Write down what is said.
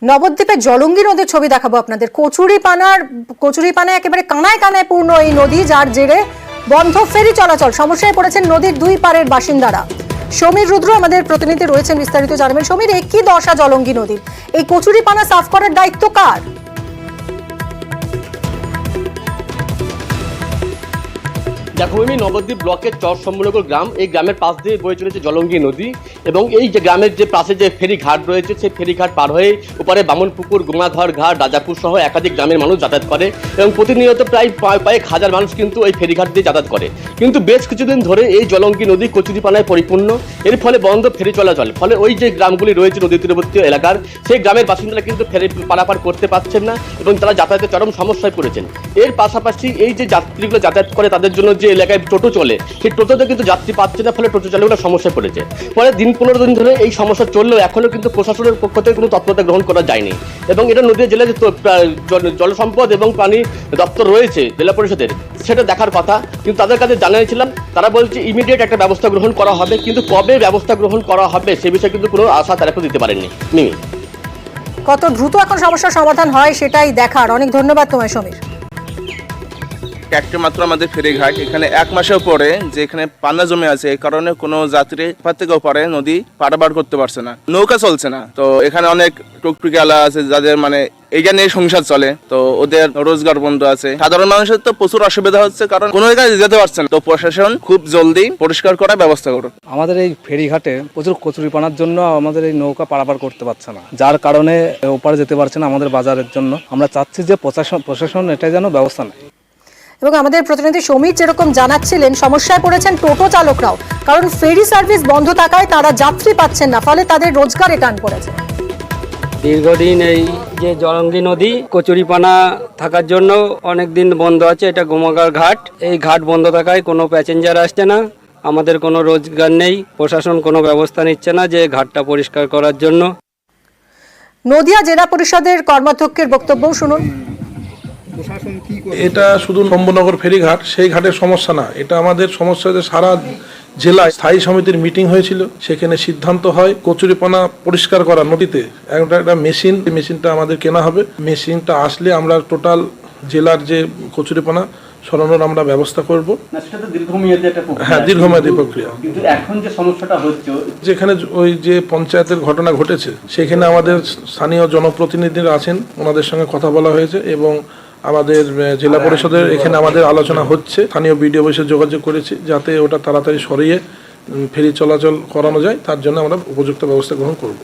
নবদ্বীপের জলঙ্গি নদীর ছবি দেখাবো আপনাদের। কচুরিপানায় একেবারে কানায় কানায় পূর্ণ এই নদী, যার জেরে বন্ধ ফেরি চলাচল। সমস্যায় পড়েছেন নদীর দুই পারের বাসিন্দারা। সমীর রুদ্র আমাদের প্রতিনিধি রয়েছেন, বিস্তারিত জানাবেন। সমীর, কি দশা জলঙ্গি নদীর? এই কচুরিপানা সাফ করার দায়িত্ব কার? দেখো, আমি নবদ্বীপ ব্লকের চর সম্বলনগর গ্রাম, এই গ্রামের পাশ দিয়ে বয়ে চলেছে জলঙ্গি নদী এবং এই যে গ্রামের যে পাশে যে ফেরি ঘাট রয়েছে, সেই ফেরি ঘাট পার হয়ে উপরে বামনপুকুর, গোঙাঘর ঘাট, রাজাপুর সহ একাধিক গ্রামের মানুষ যাতায়াত করে এবং প্রতিনিয়ত প্রায় কয়েক হাজার মানুষ কিন্তু এই ফেরিঘাট দিয়ে যাতায়াত করে। কিন্তু বেশ কিছুদিন ধরে এই জলঙ্গি নদী কচুরিপানায় পরিপূর্ণ, এর ফলে বন্ধ ফেরি চলাচল। ফলে ওই যে গ্রামগুলি রয়েছে নদী তীরবর্তী এলাকার, সেই গ্রামের বাসিন্দারা কিন্তু ফেরি পারাপার করতে পারছেন না এবং তারা যাতায়াতে চরম সমস্যায় পড়েছেন। এর পাশাপাশি এই যে যাত্রীগুলো যাতায়াত করে তাদের জন্য যে এলাকায় টোটো চলে, সেই টোটোতে কিন্তু যাত্রী পাচ্ছে না, ফলে টোটো চালকরা সমস্যায় পড়েছে। ফলে 15 দিন ধরে এই সমস্যা চললেও এখনো কিন্তু প্রশাসনের পক্ষ থেকে কোনো তৎপরতা গ্রহণ করা যায়নি। এবং এটা নদীয়া জেলায় যে জলসম্পদ এবং পানি দপ্তর রয়েছে জেলা পরিষদের, সেটা দেখার কথা, কিন্তু তাদের কাছে জানিয়েছিলাম, তারা বলছে ইমিডিয়েট একটা ব্যবস্থা গ্রহণ করা হবে, কিন্তু কবে ব্যবস্থা গ্রহণ করা হবে সে বিষয়ে কিন্তু কোনো আশা তারা দিতে পারেননি। মিমি, কত দ্রুত এখন সমস্যার সমাধান হয় সেটাই দেখার। অনেক ধন্যবাদ তোমায় সমীর। একটা মাত্র আমাদের ফেরিঘাট, এখানে 1 মাসেও পরে যে এখানে পানা জমে আছে, এই কারণে কোনো যাত্রী পার থেকেও পারে নদী পারাপার করতে পারছে না, নৌকা চলছে না। তো এখানে অনেক টুকটুকি আলা আছে যাদের মানে এইটা নিয়ে সংসার চলে, তো ওদের রোজগার বন্ধ আছে। সাধারণ মানুষের তো প্রচুর অসুবিধা হচ্ছে, কারণ কোনো জায়গায় যেতে পারছে না। তো প্রশাসন খুব জলদি পরিষ্কার করার ব্যবস্থা করুন। আমাদের এই ফেরিঘাটে প্রচুর কচুরিপানার জন্য আমাদের এই নৌকা পারাপার করতে পারছে না, যার কারণে ওপারে যেতে পারছে না আমাদের বাজারের জন্য। আমরা চাচ্ছি যে প্রশাসন এটা যেন ব্যবস্থা নেয়। এবং আমাদের প্রতিনিধি সমীর যেরকম জানাচ্ছিলেন, সমস্যায় পড়েছেন টোটো চালকরাও, কারণ ফেরি সার্ভিস বন্ধ থাকায় তারা যাত্রী পাচ্ছেন না, ফলে তাদের রোজগারে টান পড়েছে। দীর্ঘদিন এই যে জলঙ্গি নদী কচুরিপানা থাকার জন্য অনেক দিন বন্ধ আছে। এটা গোমাগার ঘাট, এই ঘাট বন্ধ থাকায় কোনো প্যাসেঞ্জার আসছে না, আমাদের কোনো রোজগার নেই। প্রশাসন কোনো ব্যবস্থা নিচ্ছে না যে ঘাটটা পরিষ্কার করার জন্য। নদিয়া জেলা পরিষদের কর্মাধ্যক্ষের বক্তব্য শুনুন। এটা শুধু শম্ভুনগর ফেরিঘাট, সেই ঘাটের সমস্যা না, এটা আমাদের সমস্যা। যে সারা জেলায় স্থায়ী সমিতির মিটিং হয়েছিল, সেখানে সিদ্ধান্ত হয় কচুরিপানা পরিষ্কার করা নদীতে একটা মেশিনটা আমাদের কেনা হবে। মেশিনটা আসলে আমরা টোটাল জেলার যে কচুরিপানা সরানোর আমরা ব্যবস্থা করব। হ্যাঁ, দীর্ঘমেয়াদী প্রক্রিয়া। কিন্তু এখন যে সমস্যাটা হচ্ছে, যেখানে ওই যে পঞ্চায়েতের ঘটনা ঘটেছে, সেখানে আমাদের স্থানীয় জনপ্রতিনিধিরা আছেন, ওনাদের সঙ্গে কথা বলা হয়েছে এবং আমাদের জেলা পরিষদের এখানে আমাদের আলোচনা হচ্ছে। স্থানীয় বিডিও অফিসে যোগাযোগ করেছি যাতে ওটা তাড়াতাড়ি সরিয়ে ফেরি চলাচল করানো যায়, তার জন্য আমরা উপযুক্ত ব্যবস্থা গ্রহণ করব।